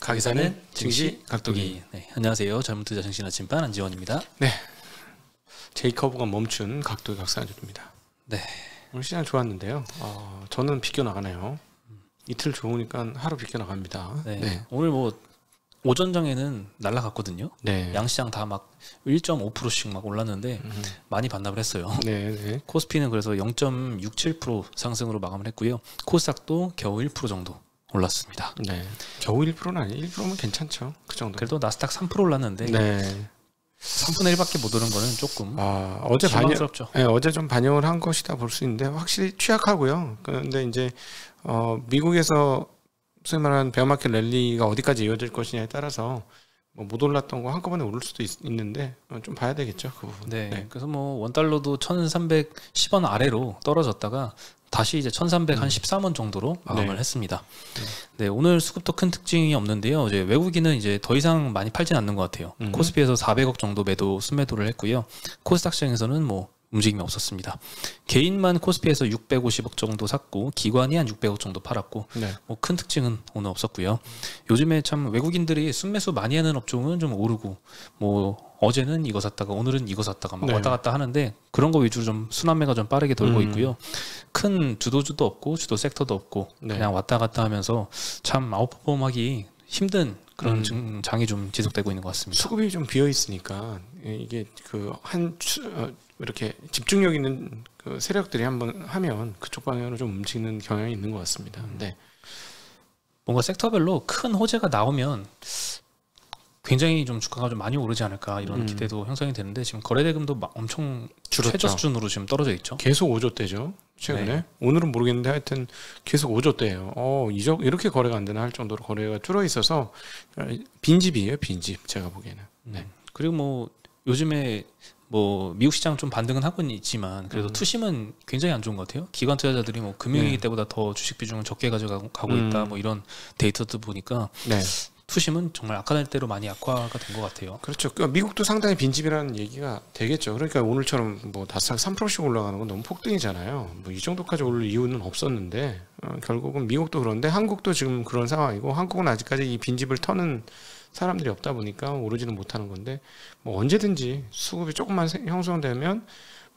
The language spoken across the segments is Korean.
가기사는 증시 각도기. 네, 안녕하세요. 젊은 투자 정신 아침반 안지원입니다. 네, 제이커브가 멈춘 각도기 각사주입니다. 네, 오늘 시장 좋았는데요. 저는 비껴 나가네요. 이틀 좋으니까 하루 비껴 나갑니다. 네. 네. 오늘 뭐 오전장에는 날라갔거든요. 네. 양시장 다 막 1.5%씩 막 올랐는데 많이 반납을 했어요. 네, 네. 코스피는 그래서 0.67% 상승으로 마감을 했고요. 코스닥도 겨우 1% 정도 올랐습니다. 네. 겨우 1%는 아니에요. 1%면 괜찮죠. 그 정도. 그래도 나스닥 3% 올랐는데 네. 3분의 1밖에 못 오른 거는 조금 어제 실망스럽죠. 네, 어제 좀 반영을 한 것이다 볼 수 있는데 확실히 취약하고요. 그런데 이제 미국에서 소위 말하는 베어마켓 랠리가 어디까지 이어질 것이냐에 따라서 못 올랐던 거 한꺼번에 오를 수도 있는데 좀 봐야 되겠죠, 그 부분. 네, 네. 그래서 뭐 원달러도 1,310원 아래로 떨어졌다가 다시 이제 1,313원 정도로 마감을 네. 했습니다. 네, 오늘 수급도 큰 특징이 없는데요. 이제 외국인은 이제 더 이상 많이 팔진 않는 것 같아요. 코스피에서 400억 정도 순매도를 했고요. 코스닥 시장에서는 뭐 움직임이 없었습니다. 개인만 코스피에서 650억 정도 샀고 기관이 한 600억 정도 팔았고 네. 뭐 큰 특징은 오늘 없었고요. 요즘에 참 외국인들이 순매수 많이 하는 업종은 좀 오르고 뭐 어제는 이거 샀다가 오늘은 이거 샀다가 막 네. 왔다 갔다 하는데 그런 거 위주로 좀 순환매가 좀 빠르게 돌고 있고요. 큰 주도주도 없고 주도 섹터도 없고 네. 그냥 왔다 갔다 하면서 참 아웃퍼폼하기 힘든 그런 장이 좀 지속되고 있는 것 같습니다. 수급이 좀 비어 있으니까 이게 이렇게 집중력 있는 그 세력들이 한번 하면 그쪽 방향으로 좀 움직이는 경향이 있는 것 같습니다. 네. 뭔가 섹터별로 큰 호재가 나오면 굉장히 좀 주가가 좀 많이 오르지 않을까 이런 기대도 형성이 되는데 지금 거래대금도 막 엄청 줄었죠. 최저 수준으로 지금 떨어져 있죠. 계속 5조대죠. 최근에. 네. 오늘은 모르겠는데 하여튼 계속 5조대예요. 이렇게 거래가 안 되나 할 정도로 거래가 줄어 있어서 빈집이에요. 빈집 제가 보기에는. 네. 그리고 뭐 요즘에 뭐 미국 시장 좀 반등은 하고 있지만 그래도 투심은 굉장히 안 좋은 것 같아요. 기관 투자자들이 뭐 금융위기 때보다 더 주식 비중을 적게 가져가고 있다 뭐 이런 데이터도 보니까 네. 투심은 정말 아까 날 대로 많이 악화가 된 것 같아요. 그렇죠. 그러니까 미국도 상당히 빈집이라는 얘기가 되겠죠. 그러니까 오늘처럼 뭐 나스닥 3%씩 올라가는 건 너무 폭등이잖아요. 뭐 이 정도까지 오를 이유는 없었는데 결국은 미국도 그런데 한국도 지금 그런 상황이고 한국은 아직까지 이 빈집을 터는 사람들이 없다 보니까 오르지는 못하는 건데 뭐 언제든지 수급이 조금만 형성되면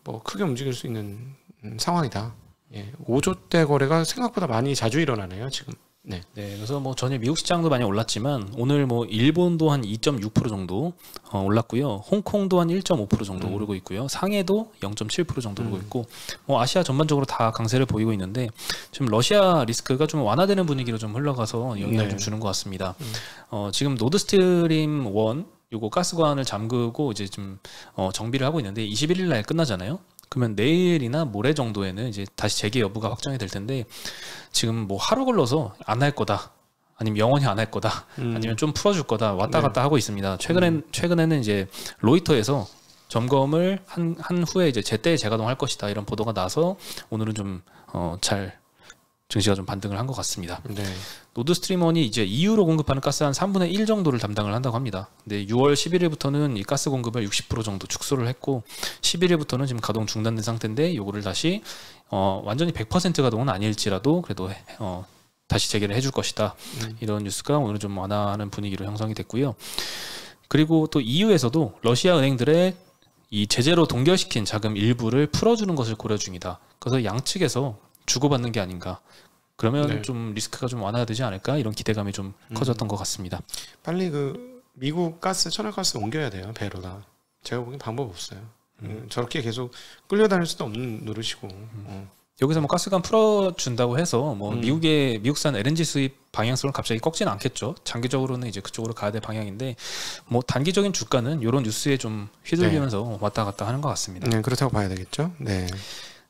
뭐 크게 움직일 수 있는 상황이다. 예, 5조대 거래가 생각보다 많이 자주 일어나네요 지금. 네. 네, 그래서 뭐 전에 미국 시장도 많이 올랐지만 오늘 뭐 일본도 한 2.6% 정도 올랐고요. 홍콩도 한 1.5% 정도 오르고 있고요. 상해도 0.7% 정도 오르고 있고 뭐 아시아 전반적으로 다 강세를 보이고 있는데 지금 러시아 리스크가 좀 완화되는 분위기로 좀 흘러가서 영향을 좀 주는 것 같습니다. 지금 노드스트림 1 요거 가스관을 잠그고 이제 좀 정비를 하고 있는데 21일 날 끝나잖아요. 그러면 내일이나 모레 정도에는 이제 다시 재개 여부가 확정이 될 텐데 지금 뭐 하루 걸러서 안 할 거다 아니면 영원히 안 할 거다 아니면 좀 풀어줄 거다 왔다 갔다 하고 있습니다. 최근에는 이제 로이터에서 점검을 한 후에 이제 제때 재가동할 것이다 이런 보도가 나서 오늘은 좀 증시가 좀 반등을 한 것 같습니다. 네. 노드스트림원이 이제 EU로 공급하는 가스 한 3분의 1 정도를 담당을 한다고 합니다. 근데 6월 11일부터는 이 가스 공급을 60% 정도 축소를 했고 11일부터는 지금 가동 중단된 상태인데 요거를 다시 완전히 100% 가동은 아닐지라도 그래도 다시 재개를 해줄 것이다. 이런 뉴스가 오늘 좀 완화하는 분위기로 형성이 됐고요. 그리고 또 EU에서도 러시아 은행들의 이 제재로 동결시킨 자금 일부를 풀어주는 것을 고려 중이다. 그래서 양측에서 주고받는 게 아닌가. 그러면 네. 좀 리스크가 좀 완화가 되지 않을까 이런 기대감이 좀 커졌던 것 같습니다. 빨리 그 미국 가스 천연가스 옮겨야 돼요. 배로다. 제가 보기엔 방법 없어요. 저렇게 계속 끌려다닐 수도 없는 노릇이고. 여기서 뭐 가스관 풀어준다고 해서 뭐 미국산 LNG 수입 방향성을 갑자기 꺾지는 않겠죠. 장기적으로는 이제 그쪽으로 가야 될 방향인데 뭐 단기적인 주가는 이런 뉴스에 좀 휘둘리면서 왔다 갔다 하는 것 같습니다. 네, 그렇다고 봐야 되겠죠. 네.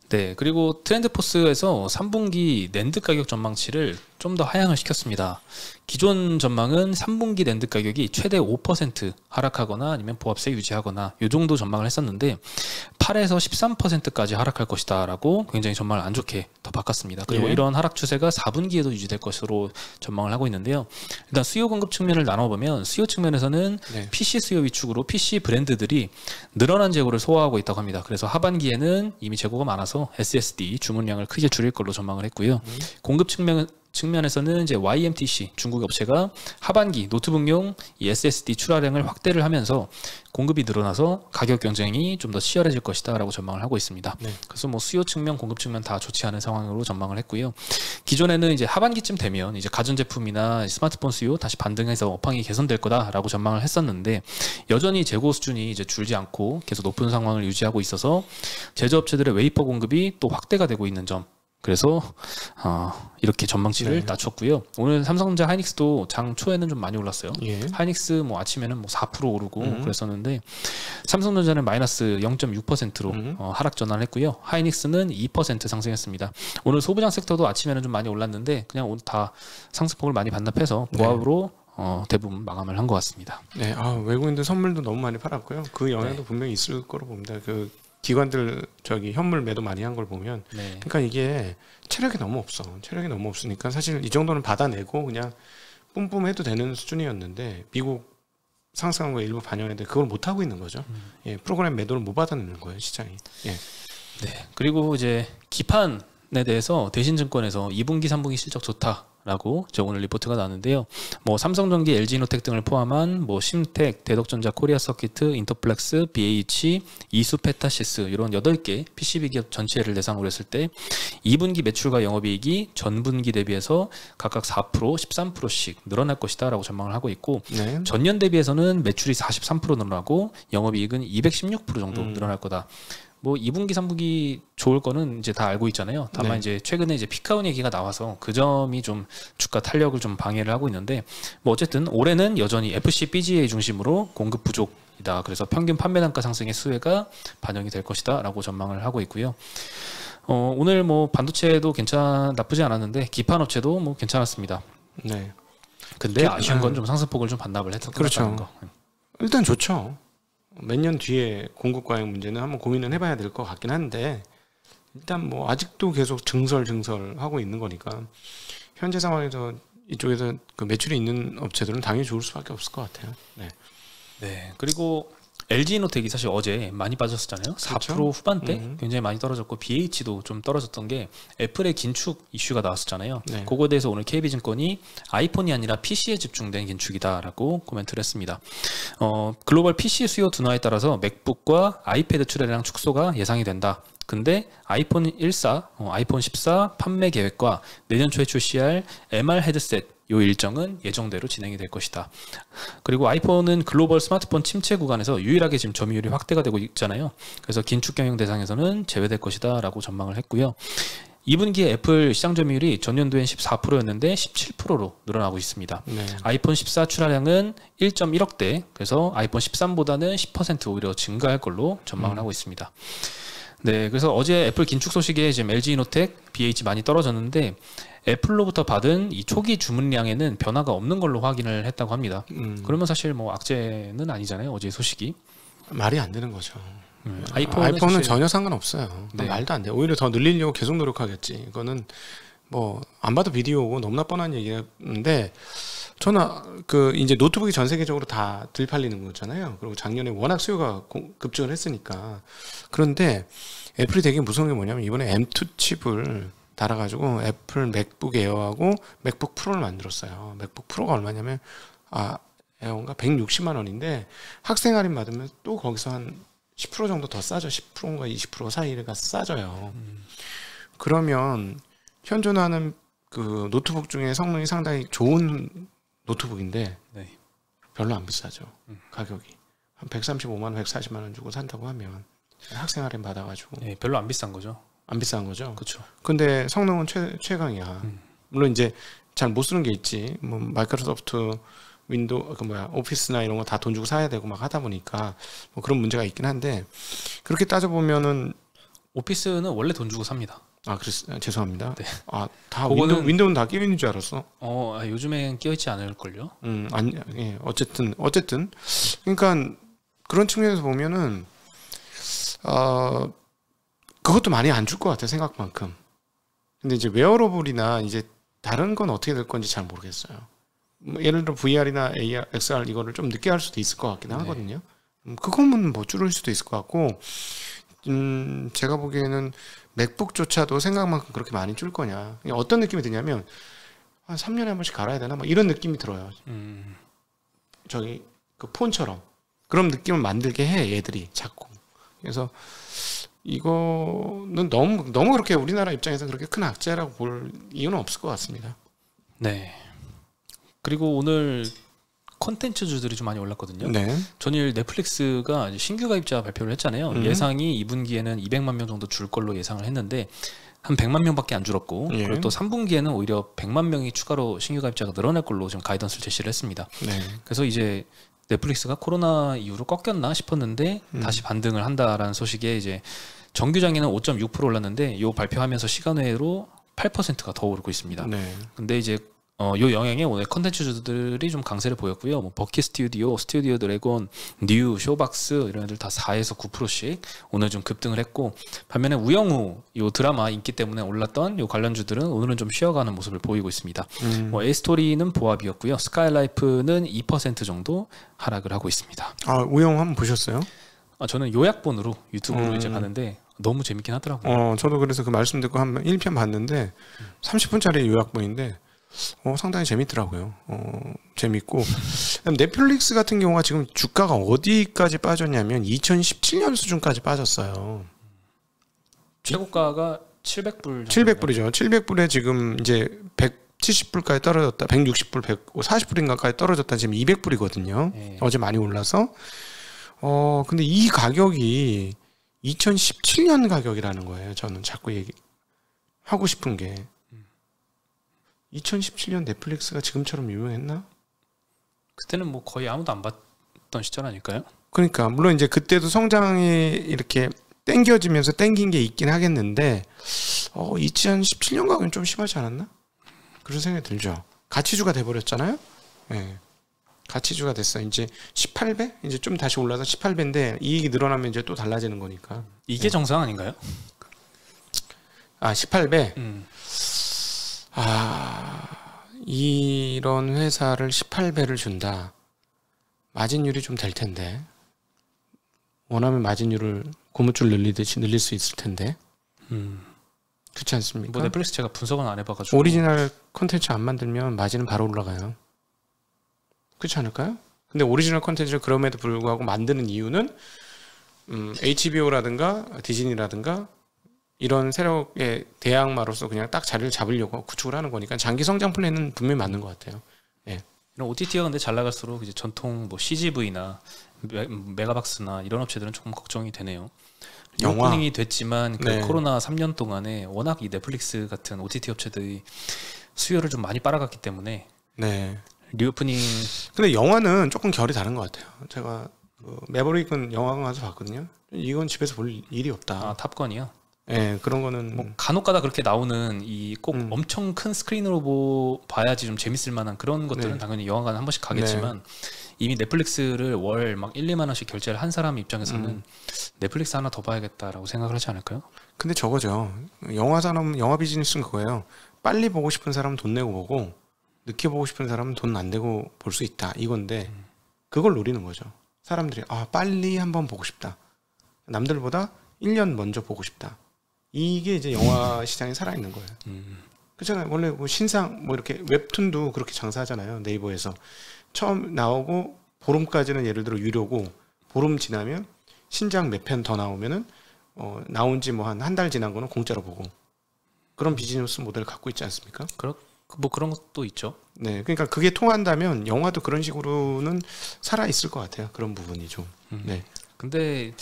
네, 그리고 트렌드포스에서 3분기 낸드 가격 전망치를 좀 더 하향을 시켰습니다. 기존 전망은 3분기 낸드 가격이 최대 5% 하락하거나 아니면 보합세 유지하거나 이 정도 전망을 했었는데 8에서 13%까지 하락할 것이다 라고 굉장히 전망을 안 좋게 더 바꿨습니다. 그리고 예. 이런 하락 추세가 4분기에도 유지될 것으로 전망을 하고 있는데요. 일단 수요 공급 측면을 나눠보면 수요 측면에서는 네. PC 수요 위축으로 PC 브랜드들이 늘어난 재고를 소화하고 있다고 합니다. 그래서 하반기에는 이미 재고가 많아서 SSD 주문량을 크게 줄일 걸로 전망을 했고요. 공급 측면에서는 이제 YMTC 중국 업체가 하반기 노트북용 이 SSD 출하량을 확대를 하면서 공급이 늘어나서 가격 경쟁이 좀 더 치열해질 것이다라고 전망을 하고 있습니다. 네. 그래서 뭐 수요 측면, 공급 측면 다 좋지 않은 상황으로 전망을 했고요. 기존에는 이제 하반기쯤 되면 이제 가전제품이나 스마트폰 수요 다시 반등해서 업황이 개선될 거다라고 전망을 했었는데 여전히 재고 수준이 이제 줄지 않고 계속 높은 상황을 유지하고 있어서 제조업체들의 웨이퍼 공급이 또 확대가 되고 있는 점. 그래서 이렇게 전망치를 네. 낮췄고요. 오늘 삼성전자 하이닉스도 장 초에는 좀 많이 올랐어요. 예. 하이닉스 뭐 아침에는 뭐 4% 오르고 그랬었는데 삼성전자는 마이너스 0.6%로 하락 전환을 했고요. 하이닉스는 2% 상승했습니다. 오늘 소부장 섹터도 아침에는 좀 많이 올랐는데 그냥 오늘 다 상승폭을 많이 반납해서 보합으로 대부분 마감을 한 것 같습니다. 네, 외국인들 선물도 너무 많이 팔았고요. 그 영향도 분명히 있을 거로 봅니다. 그 기관들 현물 매도 많이 한 걸 보면, 그러니까 이게 체력이 너무 없어. 체력이 너무 없으니까 사실 이 정도는 받아내고 그냥 뿜뿜해도 되는 수준이었는데 미국 상승한 거 일부 반영했는데 그걸 못 하고 있는 거죠. 예, 프로그램 매도를 못 받아내는 거예요, 시장이. 예. 네. 그리고 이제 기판에 대해서 대신증권에서 2분기, 3분기 실적 좋다라고 오늘 리포트가 나왔는데요. 뭐 삼성전기, LG이노텍 등을 포함한 뭐 심텍, 대덕전자, 코리아서키트, 인터플렉스, BH, 이수페타시스 이런 8개 PCB 기업 전체를 대상으로 했을 때 2분기 매출과 영업이익이 전분기 대비해서 각각 4%, 13%씩 늘어날 것이다라고 전망을 하고 있고 네. 전년 대비해서는 매출이 43% 늘어나고 영업이익은 216% 정도 늘어날 거다. 뭐 2분기, 3분기 좋을 거는 이제 다 알고 있잖아요. 다만 이제 최근에 이제 피크아웃 얘기가 나와서 그 점이 좀 주가 탄력을 좀 방해를 하고 있는데 뭐 어쨌든 올해는 여전히 FC, BGA 중심으로 공급 부족이다. 그래서 평균 판매 단가 상승의 수혜가 반영이 될 것이다라고 전망을 하고 있고요. 오늘 뭐 반도체도 나쁘지 않았는데 기판 업체도 뭐 괜찮았습니다. 네. 근데 아쉬운 건 좀 상승폭을 좀 반납을 했던 그렇죠. 거. 일단 좋죠. 몇 년 뒤에 공급 과잉 문제는 한번 고민을 해봐야 될 것 같긴 한데 일단 뭐 아직도 계속 증설하고 있는 거니까 현재 상황에서 이쪽에서 그 매출이 있는 업체들은 당연히 좋을 수밖에 없을 것 같아요. 네. 네. 그리고 LG이노텍이 사실 어제 많이 빠졌었잖아요. 4% 그렇죠? 후반대 굉장히 많이 떨어졌고 BH도 좀 떨어졌던 게 애플의 긴축 이슈가 나왔었잖아요. 네. 그거에 대해서 오늘 KB증권이 아이폰이 아니라 PC에 집중된 긴축이다라고 코멘트를 했습니다. 글로벌 PC 수요 둔화에 따라서 맥북과 아이패드 출하량 축소가 예상이 된다. 근데 아이폰 14 판매 계획과 내년 초에 출시할 MR 헤드셋 이 일정은 예정대로 진행이 될 것이다. 그리고 아이폰은 글로벌 스마트폰 침체 구간에서 유일하게 지금 점유율이 확대가 되고 있잖아요. 그래서 긴축 경영 대상에서는 제외될 것이다 라고 전망을 했고요. 2분기에 애플 시장 점유율이 전년도엔 14%였는데 17%로 늘어나고 있습니다. 네. 아이폰 14 출하량은 1.1억대, 그래서 아이폰 13보다는 10% 오히려 증가할 걸로 전망을 하고 있습니다. 네, 그래서 어제 애플 긴축 소식에 지금 LG이노텍, BH 많이 떨어졌는데 애플로부터 받은 이 초기 주문량에는 변화가 없는 걸로 확인을 했다고 합니다. 그러면 사실 뭐 악재는 아니잖아요. 어제 소식이 말이 안 되는 거죠. 아이폰은 사실 전혀 상관없어요. 네. 말도 안 돼. 오히려 더 늘리려고 계속 노력하겠지. 이거는 뭐 안 봐도 비디오고 너무나 뻔한 얘기인데 저는 그 이제 노트북이 전 세계적으로 다 들팔리는 거잖아요. 그리고 작년에 워낙 수요가 급증을 했으니까. 그런데 애플이 되게 무서운 게 뭐냐면 이번에 M2 칩을 달아가지고 애플 맥북 에어하고 맥북 프로를 만들었어요. 맥북 프로가 얼마냐면 에어인가 160만 원인데 학생 할인 받으면 또 거기서 한 10% 정도 더 싸죠. 10%인가 20% 사이가 싸져요. 그러면 현존하는 그 노트북 중에 성능이 상당히 좋은 노트북인데 별로 안 비싸죠. 가격이 한 135만 원, 140만 원 주고 산다고 하면 학생 할인 받아가지고 별로 안 비싼 거죠. 안 비싼 거죠. 그렇죠. 근데 성능은 최강이야. 물론 이제 잘 못 쓰는 게 있지. 뭐 마이크로소프트 윈도우 오피스나 이런 거 다 돈 주고 사야 되고 막 하다 보니까 뭐 그런 문제가 있긴 한데 그렇게 따져 보면은 오피스는 원래 돈 주고 삽니다. 죄송합니다. 네. 다 윈도우는 다 끼어 있는 줄 알았어. 요즘엔 끼어 있지 않을 걸요. 아니, 예, 어쨌든 그러니까 그런 측면에서 보면은 그것도 많이 안 줄 것 같아 생각만큼. 근데 이제 웨어러블이나 이제 다른 건 어떻게 될 건지 잘 모르겠어요. 예를 들어 VR이나 AR, XR 이거를 좀 늦게 할 수도 있을 것 같긴 하거든요. 그거는 뭐 줄일 수도 있을 것 같고, 제가 보기에는 맥북조차도 생각만큼 그렇게 많이 줄 거냐. 어떤 느낌이 드냐면 한 3년에 한 번씩 갈아야 되나? 막 이런 느낌이 들어요. 저기 그 폰처럼 그런 느낌을 만들게 해 얘들이 자꾸. 그래서 이거는 너무 그렇게 우리나라 입장에서 그렇게 큰 악재라고 볼 이유는 없을 것 같습니다. 네. 그리고 오늘 콘텐츠주들이 좀 많이 올랐거든요. 네. 전일 넷플릭스가 신규 가입자 발표를 했잖아요. 예상이 2분기에는 200만 명 정도 줄 걸로 예상을 했는데 한 100만 명밖에 안 줄었고 예. 그리고 또 3분기에는 오히려 100만 명이 추가로 신규 가입자가 늘어날 걸로 지금 가이던스를 제시를 했습니다. 네. 그래서 이제 넷플릭스가 코로나 이후로 꺾였나 싶었는데 다시 반등을 한다라는 소식에 이제 정규장에는 5.6% 올랐는데 이 발표하면서 시간외로 8%가 더 오르고 있습니다. 네. 근데 이제 요 영향에 오늘 컨텐츠주들이 좀 강세를 보였고요. 뭐 버키 스튜디오, 스튜디오 드래곤, 뉴, 쇼박스 이런 애들 다 4에서 9%씩 오늘 좀 급등을 했고 반면에 우영우 요 드라마 인기 때문에 올랐던 요 관련주들은 오늘은 좀 쉬어가는 모습을 보이고 있습니다. 뭐 에이스토리는 보합이었고요. 스카이라이프는 2% 정도 하락을 하고 있습니다. 아, 우영 한번 보셨어요? 저는 요약본으로 유튜브로 이제 봤는데 너무 재밌긴 하더라고요. 저도 그래서 그 말씀 듣고 한 1편 봤는데 30분짜리 요약본인데 상당히 재밌더라고요. 재밌고 넷플릭스 같은 경우가 지금 주가가 어디까지 빠졌냐면 2017년 수준까지 빠졌어요. 최고가가 700불. 700불이죠. 700불에 지금 이제 170불까지 떨어졌다. 160불, 140불인가까지 떨어졌다. 지금 200불이거든요. 네. 어제 많이 올라서. 근데 이 가격이 2017년 가격이라는 거예요. 저는 자꾸 하고 싶은 게 2017년 넷플릭스가 지금처럼 유명했나? 그때는 뭐 거의 아무도 안 봤던 시절 아닐까요? 그러니까 물론 이제 그때도 성장이 이렇게 땡겨지면서 땡긴 게 있긴 하겠는데 2017년 가격은 좀 심하지 않았나? 그런 생각이 들죠. 가치주가 돼버렸잖아요. 네. 가치주가 됐어. 이제 18배? 이제 좀 다시 올라서 18배인데 이익이 늘어나면 이제 또 달라지는 거니까. 이게 정상 아닌가요? 18배? 이런 회사를 18배를 준다. 마진율이 좀 될 텐데. 원하면 마진율을 고무줄 늘리듯이 늘릴 수 있을 텐데. 그렇지 않습니까? 뭐 넷플릭스 제가 분석은 안 해봐가지고. 오리지널 콘텐츠 안 만들면 마진은 바로 올라가요. 그렇지 않을까요? 근데 오리지널 콘텐츠를 그럼에도 불구하고 만드는 이유는 HBO라든가 디즈니라든가 이런 세력의 대항마로서 그냥 딱 자리를 잡으려고 구축을 하는 거니까 장기 성장 플랜은 분명히 맞는 것 같아요. 예. 이런 OTT가 근데 잘 나갈수록 이제 전통 뭐 CGV나 메가박스나 이런 업체들은 조금 걱정이 되네요. 영화. 오프닝이 됐지만 그 네. 코로나 3년 동안에 워낙 이 넷플릭스 같은 OTT 업체들이 수요를 좀 많이 빨아갔기 때문에 네. 리오프닝. 근데 영화는 조금 결이 다른 것 같아요. 제가 매버릭은 영화관 가서 봤거든요. 이건 집에서 볼 일이 없다. 탑건이요? 네, 그런 거는 뭐 간혹가다 그렇게 나오는 이 꼭 엄청 큰 스크린으로 봐야지 좀 재밌을 만한 그런 것들은 네. 당연히 영화관에 한 번씩 가겠지만 이미 넷플릭스를 월 막 1, 2만 원씩 결제를 한 사람 입장에서는 넷플릭스 하나 더 봐야겠다라고 생각을 하지 않을까요? 근데 저거죠. 영화 산업, 영화 비즈니스는 그거예요. 빨리 보고 싶은 사람은 돈 내고 보고 늦게 보고 싶은 사람은 돈 안 내고 볼 수 있다. 이건데 그걸 노리는 거죠. 사람들이 빨리 한번 보고 싶다. 남들보다 1년 먼저 보고 싶다. 이게 이제 영화 시장에 살아있는 거예요. 그렇잖아요. 원래 뭐 신상 뭐 이렇게 웹툰도 그렇게 장사하잖아요. 네이버에서 처음 나오고 보름까지는 예를 들어 유료고 보름 지나면 신작 몇 편 더 나오면은 나온 지 뭐 한 달 지난 거는 공짜로 보고 그런 비즈니스 모델을 갖고 있지 않습니까? 뭐 그런 것도 있죠. 네, 그러니까 그게 통한다면 영화도 그런 식으로는 살아 있을 것 같아요. 그런 부분이 좀. 네. 근데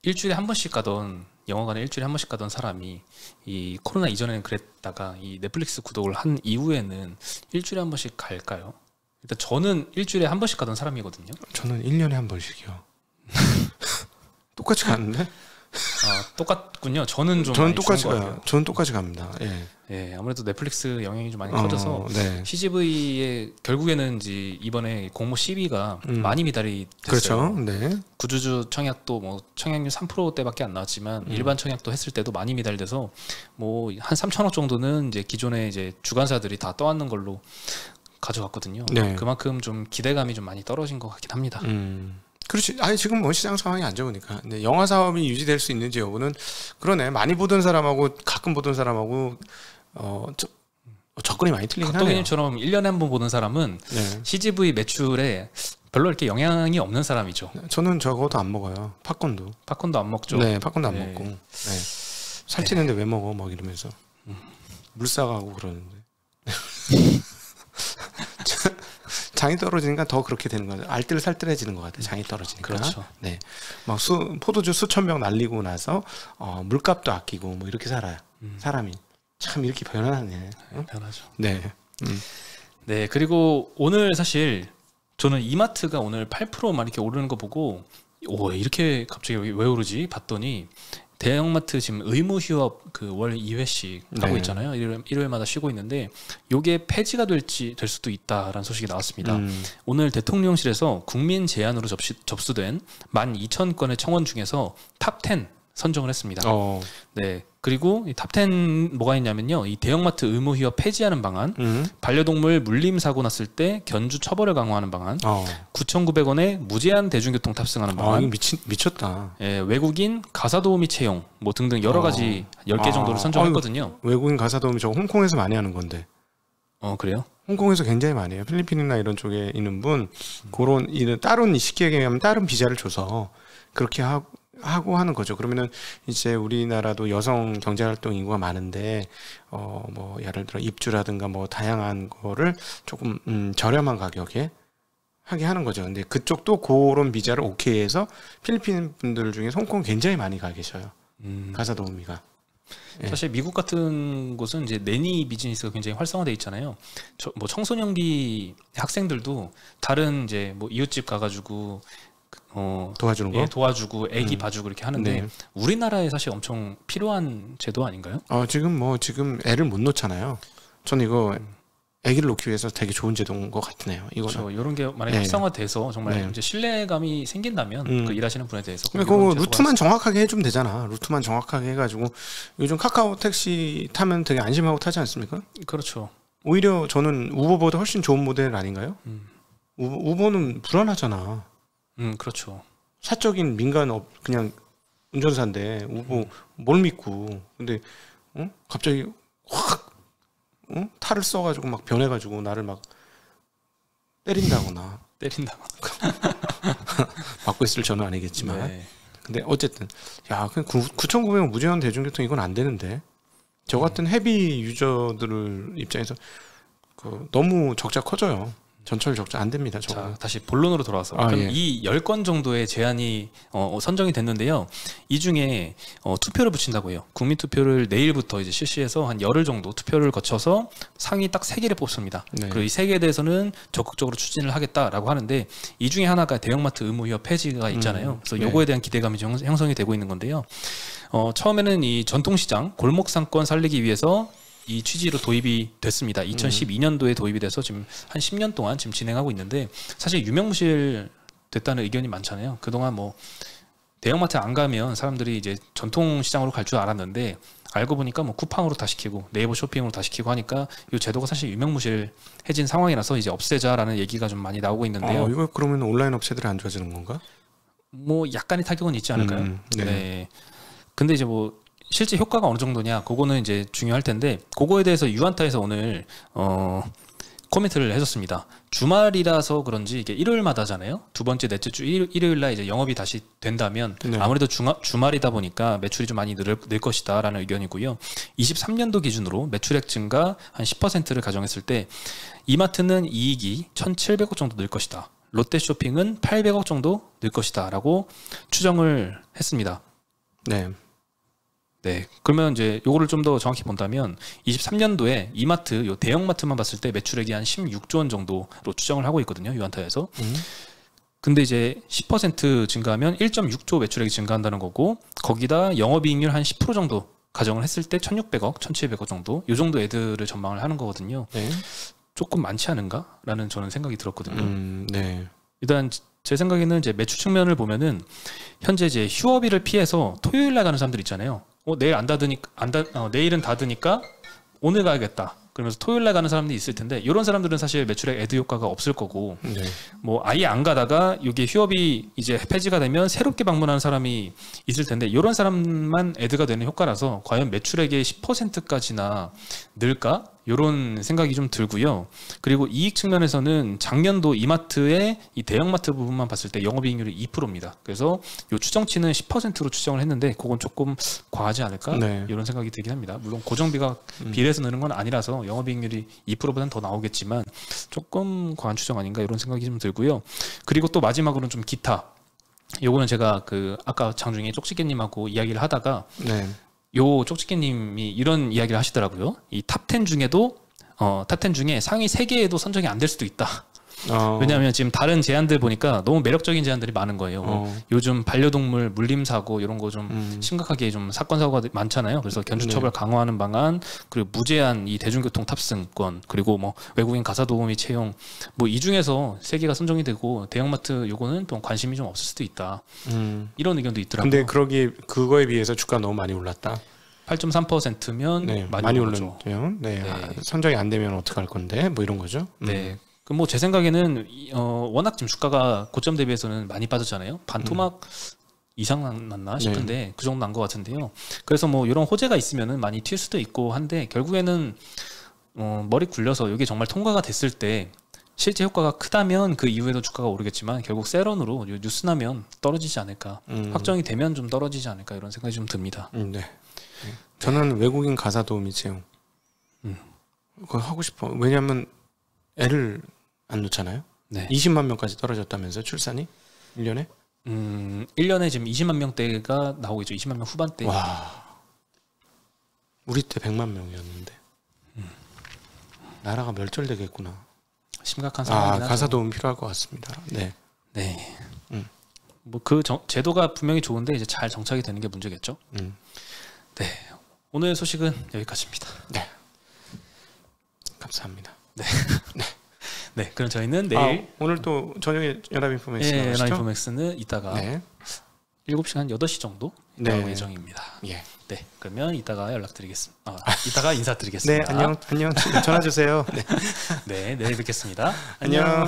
일주일에 한 번씩 가던 영화관에 일주일에 한 번씩 가던 사람이 이 코로나 이전에는 그랬다가 이 넷플릭스 구독을 한 이후에는 일주일에 한 번씩 갈까요? 일단 저는 일주일에 한 번씩 가던 사람이거든요. 저는 1년에 한 번씩이요. 똑같이 가는데? 똑같군요. 저는 똑같이 가요. 저는 똑같이 갑니다. 예. 예, 아무래도 넷플릭스 영향이 좀 많이 커져서 네. CGV에 결국에는 이제 이번에 공모 CB가 많이 미달이 됐어요. 그렇죠. 네. 구주주 청약도 뭐 청약률 3%대밖에 안 나왔지만 일반 청약도 했을 때도 많이 미달돼서 뭐 한 3천억 정도는 이제 기존의 이제 주관사들이 다 떠안는 걸로 가져갔거든요. 네. 그만큼 좀 기대감이 좀 많이 떨어진 것 같긴 합니다. 그렇지. 지금 뭐 시장 상황이 안 좋으니까. 근데 영화 사업이 유지될 수 있는지 여부는 그러네. 많이 보던 사람하고 가끔 보던 사람하고 접근이 많이 틀리긴 하네요. 각도기님처럼 1년에 한 번 보는 사람은 네. CGV 매출에 별로 이렇게 영향이 없는 사람이죠. 저는 적어도 안 먹어요. 팝콘도. 팝콘도 안 먹죠. 네, 팝콘도 안 네. 먹고. 네. 살찌는데 왜 먹어? 막 이러면서 물 싸가고 그러는데. 장이 떨어지니까 더 그렇게 되는 거죠. 알뜰살뜰해지는 것 같아요. 장이 떨어지니까. 그렇죠. 네, 막 포도주 수천 병 날리고 나서 물값도 아끼고 뭐 이렇게 살아요. 사람이 참 이렇게 변하네. 어? 변하죠. 네. 네, 그리고 오늘 사실 저는 이마트가 오늘 8%만 이렇게 오르는 거 보고 오, 이렇게 갑자기 왜 오르지? 봤더니 대형마트 지금 의무 휴업 그 월 2회씩 하고 네. 있잖아요. 일요일마다 쉬고 있는데 요게 폐지가 될 수도 있다라는 소식이 나왔습니다. 오늘 대통령실에서 국민 제안으로 접수된 12,000건의 청원 중에서 탑10 선정을 했습니다. 네. 그리고 이 탑10 뭐가 있냐면요. 이 대형마트 의무 휴업 폐지하는 방안, 반려동물 물림 사고 났을 때 견주 처벌을 강화하는 방안, 9,900원에 무제한 대중교통 탑승하는 방안, 이거 미쳤다. 예, 외국인 가사도우미 채용 뭐 등등 여러 가지 10개 정도를 선정했거든요. 외국인 가사도우미 저거 홍콩에서 많이 하는 건데. 그래요? 홍콩에서 굉장히 많이 해요. 필리핀이나 이런 쪽에 있는 분 그런 일은 따로 쉽게 얘기하면 다른 비자를 줘서 그렇게 하고 하는 거죠. 그러면은 이제 우리나라도 여성 경제활동 인구가 많은데 뭐 예를 들어 입주라든가 뭐 다양한 거를 조금 저렴한 가격에 하게 하는 거죠. 근데 그쪽도 그런 비자를 오케이해서 필리핀 분들 중에 홍콩 굉장히 많이 가 계셔요. 가사도우미가. 사실 미국 같은 곳은 이제 내니 비즈니스가 굉장히 활성화돼 있잖아요. 뭐 청소년기 학생들도 다른 이제 뭐 이웃집 가가지고 도와주는 거? 예, 도와주고 애기 봐주고 이렇게 하는데 네. 우리나라에 사실 엄청 필요한 제도 아닌가요? 지금 애를 못 놓잖아요. 저는 이거 애기를 놓기 위해서 되게 좋은 제도인 것 같네요. 이거는. 그렇죠. 이런 게 만약에 활성화돼서 정말 이제 신뢰감이 생긴다면 그 일하시는 분에 대해서 그 루트만 정확하게 해주면 되잖아. 루트만 정확하게 해가지고 요즘 카카오 택시 타면 되게 안심하고 타지 않습니까? 그렇죠. 오히려 저는 우버보다 훨씬 좋은 모델 아닌가요? 우버는 불안하잖아. 그렇죠. 사적인 민간 그냥 운전사인데 우버 뭘 믿고 근데 갑자기 확 탈을 써가지고 막 변해가지고 나를 막 때린다거나 받고 있을 저는 아니겠지만 네. 근데 어쨌든 야 9,900원 무제한 대중교통 이건 안 되는데 저 같은 헤비 유저들 입장에서 너무 적자 커져요. 전철 적자 안 됩니다. 자, 다시 본론으로 돌아와서 그럼 이 10건 정도의 제안이 선정이 됐는데요. 이 중에 투표를 붙인다고 해요. 국민투표를 내일부터 이제 실시해서 한 열흘 정도 투표를 거쳐서 상위 딱 3개를 뽑습니다. 네. 그리고 이 3개에 대해서는 적극적으로 추진을 하겠다라고 하는데 이 중에 하나가 대형마트 의무 휴업 폐지가 있잖아요. 그래서 요거에 대한 기대감이 형성이 되고 있는 건데요. 처음에는 이 전통시장 골목 상권 살리기 위해서 이 취지로 도입이 됐습니다. 2012년도에 도입이 돼서 지금 한 10년 동안 지금 진행하고 있는데 사실 유명무실 됐다는 의견이 많잖아요. 그동안 뭐 대형마트 안 가면 사람들이 이제 전통시장으로 갈 줄 알았는데 알고 보니까 뭐 쿠팡으로 다 시키고 네이버 쇼핑으로 다 시키고 하니까 이 제도가 사실 유명무실해진 상황이라서 이제 없애자라는 얘기가 좀 많이 나오고 있는데요. 이거 그러면 온라인 업체들이 안 좋아지는 건가? 뭐 약간의 타격은 있지 않을까요? 네. 네. 근데 이제 뭐 실제 효과가 어느 정도냐 그거는 이제 중요할 텐데 그거에 대해서 유한타에서 오늘 코멘트를 해줬습니다. 주말이라서 그런지 이게 일요일마다잖아요. 두 번째 넷째 주 일요일날 이제 영업이 다시 된다면 아무래도 주말이다 보니까 매출이 좀 많이 늘 것이다라는 의견이고요. 23년도 기준으로 매출액 증가 한 10%를 가정했을 때 이마트는 이익이 1,700억 정도 늘 것이다. 롯데쇼핑은 800억 정도 늘 것이다라고 추정을 했습니다. 네, 그러면 이제 요거를 좀 더 정확히 본다면 23년도에 이마트, 요 대형마트만 봤을 때 매출액이 한 16조 원 정도로 추정을 하고 있거든요, 유한타에서. 근데 이제 10% 증가하면 1.6조 매출액이 증가한다는 거고 거기다 영업이익률 한 10% 정도 가정을 했을 때 1,600억, 1,700억 정도 요 정도 애들을 전망을 하는 거거든요. 조금 많지 않은가라는 저는 생각이 들었거든요. 일단 제 생각에는 이제 매출 측면을 보면은 현재 이제 휴업일을 피해서 토요일 날 가는 사람들 있잖아요. 내일 내일은 닫으니까 오늘 가야겠다. 그러면서 토요일 날 가는 사람들이 있을 텐데 이런 사람들은 사실 매출액 애드 효과가 없을 거고 뭐 아예 안 가다가 이게 휴업이 이제 폐지가 되면 새롭게 방문하는 사람이 있을 텐데 이런 사람만 애드가 되는 효과라서 과연 매출액의 10%까지나 늘까? 이런 생각이 좀 들고요. 그리고 이익 측면에서는 작년도 이마트의 이 대형마트 부분만 봤을 때 영업이익률이 2%입니다. 그래서 이 추정치는 10%로 추정을 했는데 그건 조금 과하지 않을까 네. 이런 생각이 들긴 합니다. 물론 고정비가 비례해서 느는 건 아니라서 영업이익률이 2%보다는 더 나오겠지만 조금 과한 추정 아닌가 이런 생각이 좀 들고요. 그리고 또 마지막으로는 좀 기타. 요거는 제가 그 아까 장중에 쪽지게님하고 이야기를 하다가 네. 요 쪽지게님이 이런 이야기를 하시더라고요. 이 탑10 중에도 탑10 중에 상위 3개에도 선정이 안 될 수도 있다. 왜냐하면 지금 다른 제안들 보니까 너무 매력적인 제안들이 많은 거예요. 요즘 반려동물 물림 사고 이런 거 좀 심각하게 좀 사건 사고가 많잖아요. 그래서 견주 처벌 강화하는 방안, 그리고 무제한 이 대중교통 탑승권, 그리고 뭐 외국인 가사 도우미 채용, 뭐 이 중에서 3개가 선정이 되고 대형마트 요거는 또 관심이 좀 없을 수도 있다. 이런 의견도 있더라고요. 근데 그거에 비해서 주가 너무 많이 올랐다. 8.3%면 네, 많이 올랐죠. 네. 네. 선정이 안 되면 어떡할 건데? 뭐 이런 거죠. 네. 그 뭐 제 생각에는 워낙 지금 주가가 고점 대비해서는 많이 빠졌잖아요. 반토막 이상 났나 싶은데 네. 그 정도 난 것 같은데요. 그래서 뭐 이런 호재가 있으면은 많이 튈 수도 있고 한데 결국에는 머리 굴려서 이게 정말 통과가 됐을 때 실제 효과가 크다면 그 이후에도 주가가 오르겠지만 결국 세런으로 뉴스 나면 떨어지지 않을까. 확정이 되면 좀 떨어지지 않을까 이런 생각이 좀 듭니다. 네. 저는 외국인 가사 도우미 채용. 그거 하고 싶어. 왜냐하면 애를 안 놓잖아요. 네. 20만 명까지 떨어졌다면서 출산이 1년에? 1년에 지금 20만 명대가 나오고 있죠. 20만 명 후반대. 와. 우리 때 100만 명이었는데. 나라가 멸절되겠구나. 심각한 상황이긴 하죠. 가사 도움 필요할 것 같습니다. 네. 네. 뭐 그 제도가 분명히 좋은데 이제 잘 정착이 되는 게 문제겠죠. 네. 오늘 소식은 여기까지입니다. 네. 감사합니다. 네. 네. 그럼 저희는 내일 오늘 또 저녁에 연합인포맥스 네, 나오시죠? 연합인포맥스는 이따가 네. 7시 한 8시 정도 나올 예정입니다. 예. 네. 그러면 이따가 연락드리겠습니다. 이따가 인사드리겠습니다. 네, 안녕. 전화 주세요. 네. 네, 내일 뵙겠습니다. 안녕.